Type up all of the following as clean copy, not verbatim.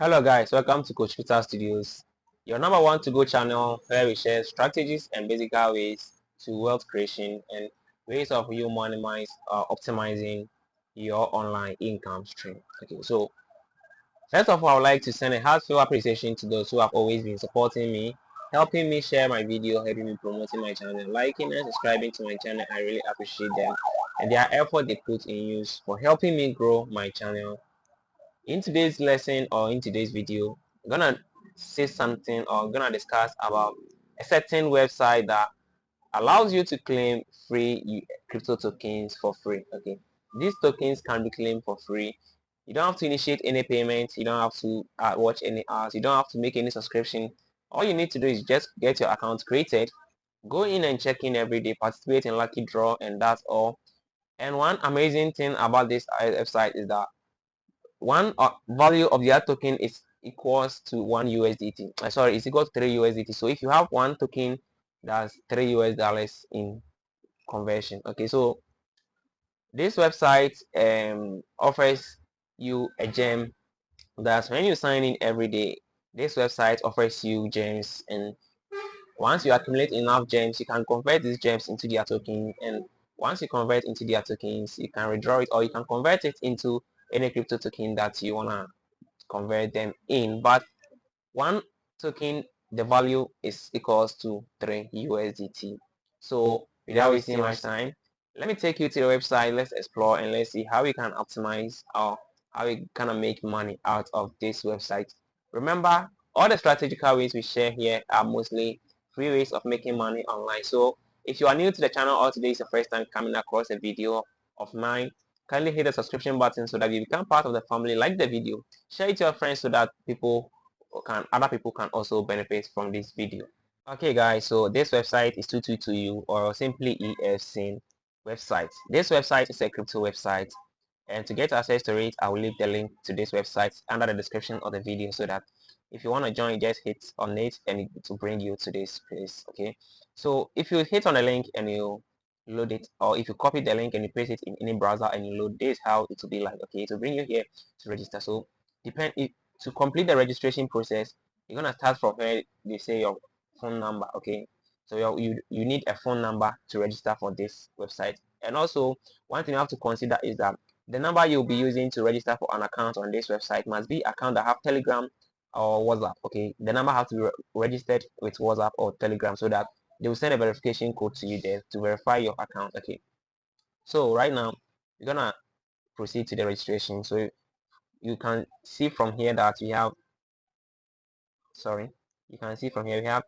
Hello guys, welcome to Coach Peter Studios, your number one to go channel where we share strategies and basic ways to wealth creation and ways of you optimizing your online income stream. Okay, so first of all, I would like to send a heartfelt appreciation to those who have always been supporting me, helping me share my video, helping me promoting my channel, liking and subscribing to my channel. I really appreciate them and their effort they put in use for helping me grow my channel. In today's lesson or in today's video, I'm gonna say something or I'm gonna discuss about a certain website that allows you to claim free crypto tokens for free. Okay, these tokens can be claimed for free. You don't have to initiate any payment. You don't have to watch any ads. You don't have to make any subscription. All you need to do is just get your account created, go in and check in every day, participate in lucky draw, and that's all. And one amazing thing about this website is that one value of the token is equals to 1 USDT. Sorry, it's equal to 3 USDT. So if you have one token, that's $3 in conversion. Okay, so this website offers you a gem. That's when you sign in every day. This website offers you gems, and once you accumulate enough gems, you can convert these gems into their token. And once you convert into their tokens, you can withdraw it or you can convert it into any crypto token that you wanna convert them in. But one token, the value is equals to 3 USDT. So without wasting much time, let me take you to the website. Let's explore and let's see how we can optimize or how we kind of make money out of this website. Remember, all the strategical ways we share here are mostly free ways of making money online. So if you are new to the channel or today is your first time coming across a video of mine, kindly hit the subscription button so that you become part of the family. Like the video, share it to your friends so that other people can also benefit from this video. Okay guys, so this website is 222U or simply EFSIN website. This website is a crypto website, and to get access to it, I will leave the link to this website under the description of the video so that if you want to join, just hit on it and it will bring you to this place. Okay, so if you hit on the link and you load it, or if you copy the link and you paste it in any browser and you load, this how it will be like. Okay, it will bring you here to register. So to complete the registration process, you're gonna start from where they say your phone number. Okay, so you need a phone number to register for this website. And also, one thing you have to consider is that the number you'll be using to register for an account on this website must be account that have Telegram or WhatsApp. Okay, the number has to be registered with WhatsApp or Telegram so that they will send a verification code to you there to verify your account. Okay, so right now you're gonna proceed to the registration. So you can see from here that we have, sorry, you can see from here we have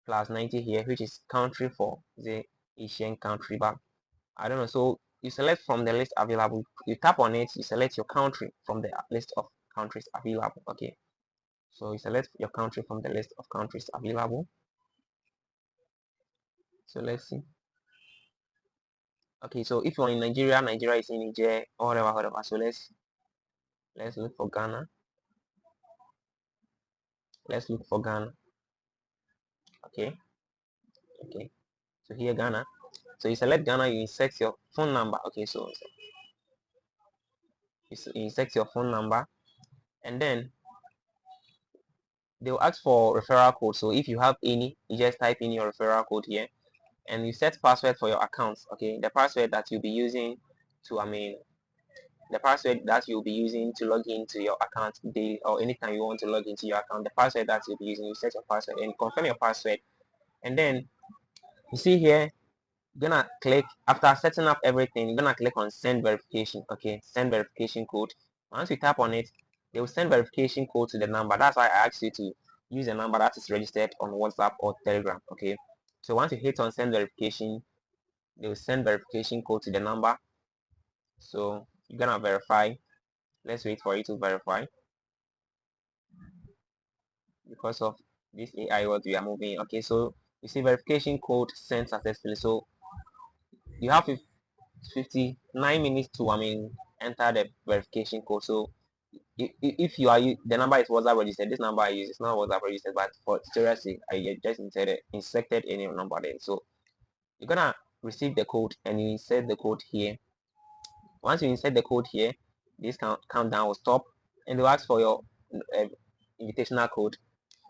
plus 90 here, which is country for the Asian country. But I don't know, so you select from the list available, you tap on it, you select your country from the list of countries available. Okay, so you select your country from the list of countries available. So let's see. Okay, so if you're in Nigeria, Nigeria is in Niger or whatever. So let's look for Ghana. Let's look for Ghana. Okay, okay, so here Ghana. So you select Ghana, you insert your phone number. Okay, so you insert your phone number, and then they'll ask for referral code. So if you have any, you just type in your referral code here, and you set password for your account. Okay, the password that you'll be using to, the password that you'll be using to log into your account daily or anytime you want to log into your account. The password that you'll be using, you set your password and confirm your password, and then you see here, you're gonna click after setting up everything. You're gonna click on send verification. Okay, send verification code. Once you tap on it, they will send verification code to the number. That's why I asked you to use a number that is registered on WhatsApp or Telegram. Okay, so once you hit on send verification, they will send verification code to the number. So you're gonna verify. Let's wait for you to verify because of this AI what we are moving. Okay, so you see verification code sent successfully. So you have 59 minutes to enter the verification code. So if you are the number is WhatsApp registered, this number I use is not WhatsApp registered, but for storage sake I just inserted any number there. So you're gonna receive the code and you insert the code here. Once you insert the code here, this countdown will stop and they'll ask for your invitational code.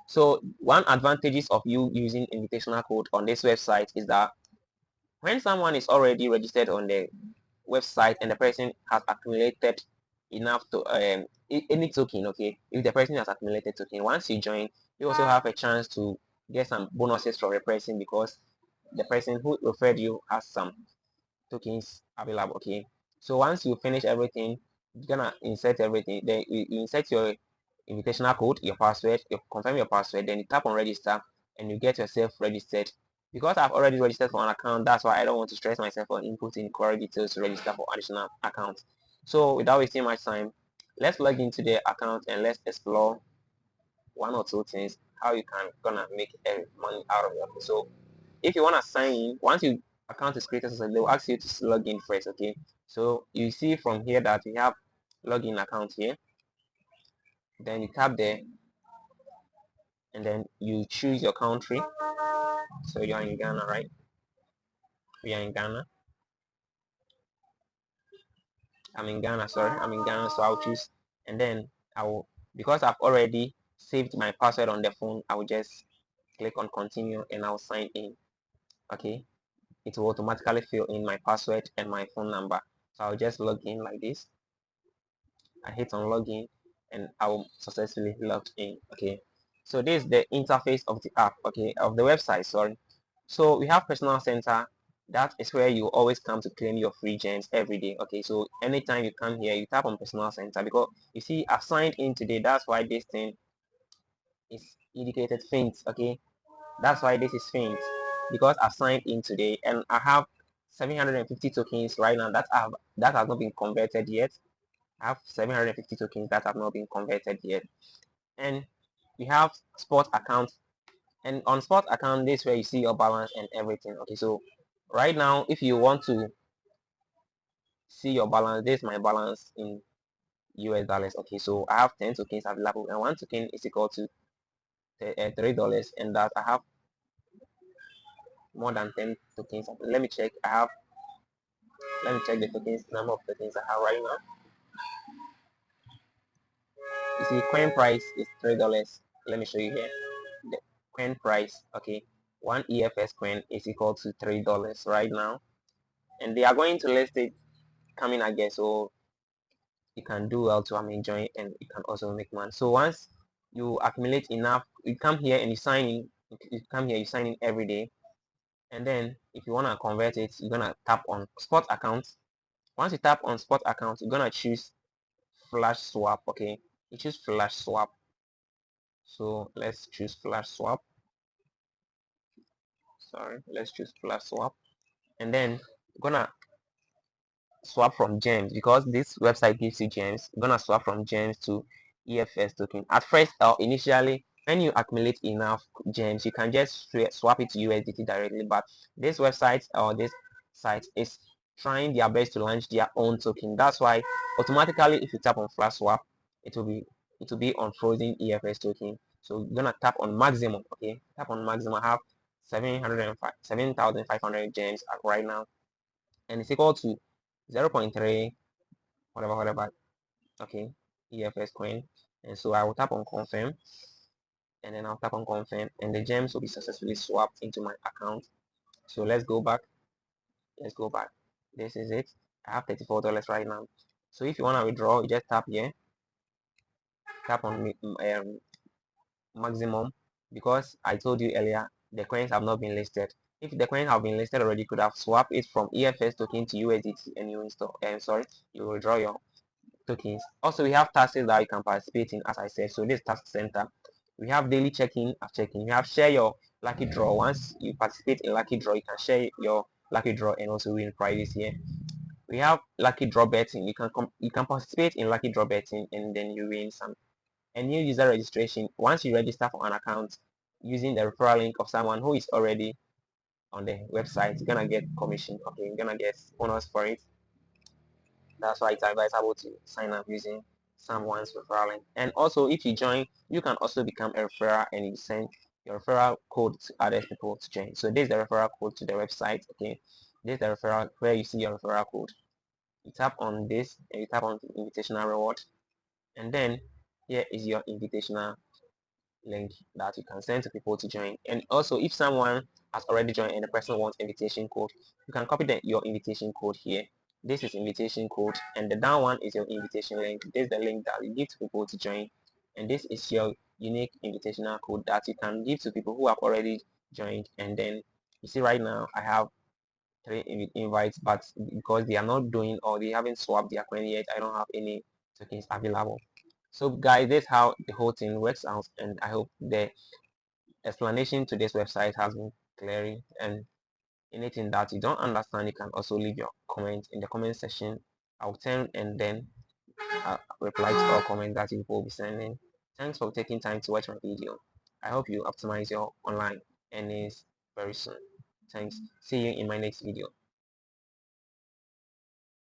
So one advantages of you using invitational code on this website is that when someone is already registered on the website and the person has accumulated enough to any token, okay, if the person has accumulated token, once you join, you also have a chance to get some bonuses from the person because the person who referred you has some tokens available. Okay, so once you finish everything, you're gonna insert everything, then you insert your invitational code, your password, you confirm your password, then you tap on register and you get yourself registered. Because I've already registered for an account, that's why I don't want to stress myself on inputting inquiry details to register for additional accounts. So without wasting much time, let's log into the account and let's explore one or two things how you can gonna make money out of it. So if you want to sign in, once your account is created, so they will ask you to log in first. Okay, so you see from here that we have login account here, then you tap there and then you choose your country. So you are in Ghana, right? We are in Ghana. I'm in Ghana, sorry, I'm in Ghana, so I'll choose, and then I will, because I've already saved my password on the phone, I will just click on continue and I'll sign in. Okay, it will automatically fill in my password and my phone number, so I'll just log in like this. I hit on login and I will successfully logged in. Okay, so this is the interface of the app, okay, of the website, sorry. So we have personal center. That is where you always come to claim your free gems every day. Okay, so anytime you come here, you tap on personal center because you see I've signed in today. That's why this thing is indicated faint. Okay, that's why this is faint because I've signed in today and I have 750 tokens right now that has not been converted yet. I have 750 tokens that have not been converted yet. And we have spot account. And on spot account, this is where you see your balance and everything. Okay, so right now, if you want to see your balance, this is my balance in US dollars. Okay, so I have 10 tokens available, and one token is equal to $3, and that I have more than 10 tokens. Let me check. Let me check the tokens number of tokens I have right now. You see, coin price is $3. Let me show you here. The coin price, okay, one EFS coin is equal to $3 right now, and they are going to list it coming again, so you can do well to enjoy it, and you can also make money. So once you accumulate enough, you come here and you sign in. You come here, you sign in every day, and then if you wanna convert it, you're gonna tap on spot account. Once you tap on spot account, you're gonna choose flash swap. Okay, you choose flash swap. So let's choose flash swap. Sorry, let's choose flash swap, and then we're gonna swap from gems because this website gives you gems. You're gonna swap from gems to EFS token. At first, initially, when you accumulate enough gems, you can just swap it to USDT directly. But this website or this site is trying their best to launch their own token. That's why automatically, if you tap on flash swap, it will be on frozen EFS token. So you're gonna tap on maximum. Okay, tap on maximum. I have 7,500 gems right now, and it's equal to 0.3 whatever, okay, EFS coin. And so I will tap on confirm, and then I'll tap on confirm, and the gems will be successfully swapped into my account. So let's go back. This is it. I have $34 right now. So if you want to withdraw, you just tap here, tap on maximum, because I told you earlier the coins have not been listed. If the coins have been listed already, you could have swapped it from EFS token to USDT, and you install you withdraw your tokens. Also, we have taxes that you can participate in, as I said. So this tax center, we have daily check-in and check-in. We have share your lucky draw. Once you participate in lucky draw, you can share your lucky draw and also win prizes here. We have lucky draw betting. You can participate in lucky draw betting and then you win some. And new user registration. Once you register for an account using the referral link of someone who is already on the website, you're gonna get commission. Okay, you're gonna get bonus for it. That's why it's advisable to sign up using someone's referral link. And also, if you join, you can also become a referrer and you send your referral code to other people to join. So this is the referral code to the website. Okay, this is the referral where you see your referral code. You tap on this and you tap on the invitational reward, and then here is your invitational link that you can send to people to join. And also, if someone has already joined and the person wants invitation code, you can copy your invitation code here. This is invitation code, and the down one is your invitation link. This is the link that you give to people to join, and this is your unique invitational code that you can give to people who have already joined. And then you see right now I have 3 invites, but because they are not doing or they haven't swapped their coin yet, I don't have any tokens available. So guys, that's how the whole thing works out, and I hope the explanation to this website has been clear. And anything that you don't understand, you can also leave your comment in the comment section. I'll turn and then reply to all comments that you will be sending. Thanks for taking time to watch my video. I hope you optimize your online earnings very soon. Thanks. See you in my next video.